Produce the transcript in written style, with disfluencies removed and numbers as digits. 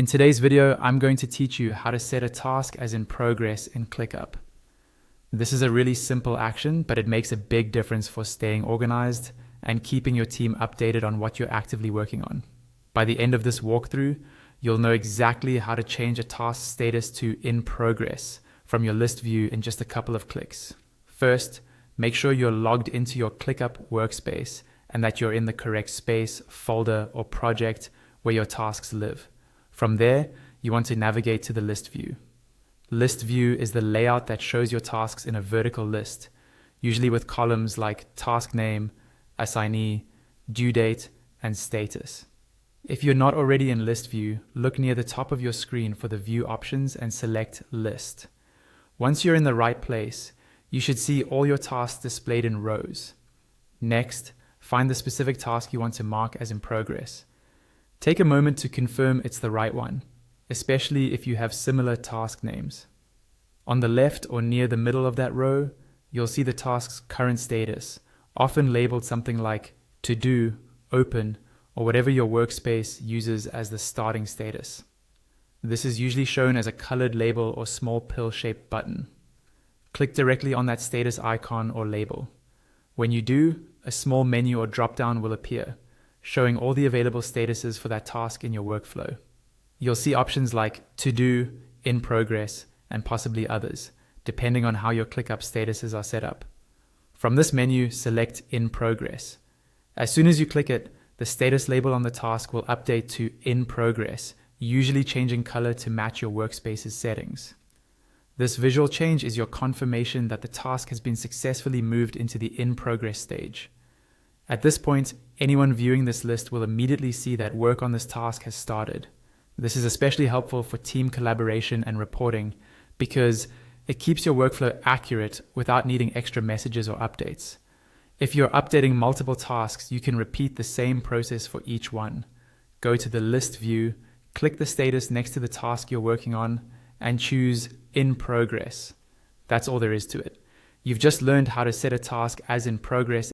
In today's video, I'm going to teach you how to set a task as in progress in ClickUp. This is a really simple action, but it makes a big difference for staying organized and keeping your team updated on what you're actively working on. By the end of this walkthrough, you'll know exactly how to change a task status to in progress from your list view in just a couple of clicks. First, make sure you're logged into your ClickUp workspace and that you're in the correct space, folder, or project where your tasks live. From there, you want to navigate to the list view. List view is the layout that shows your tasks in a vertical list, usually with columns like task name, assignee, due date, and status. If you're not already in list view, look near the top of your screen for the view options and select list. Once you're in the right place, you should see all your tasks displayed in rows. Next, find the specific task you want to mark as in progress. Take a moment to confirm it's the right one, especially if you have similar task names. On the left or near the middle of that row, you'll see the task's current status, often labeled something like to do, open, or whatever your workspace uses as the starting status. This is usually shown as a colored label or small pill-shaped button. Click directly on that status icon or label. When you do, a small menu or drop-down will appear, showing all the available statuses for that task in your workflow. You'll see options like to do, in progress, and possibly others, depending on how your ClickUp statuses are set up. From this menu, select in progress. As soon as you click it, the status label on the task will update to in progress, usually changing color to match your workspace's settings. This visual change is your confirmation that the task has been successfully moved into the in progress stage. At this point, anyone viewing this list will immediately see that work on this task has started. This is especially helpful for team collaboration and reporting because it keeps your workflow accurate without needing extra messages or updates. If you're updating multiple tasks, you can repeat the same process for each one. Go to the list view, click the status next to the task you're working on, and choose in progress. That's all there is to it. You've just learned how to set a task as in progress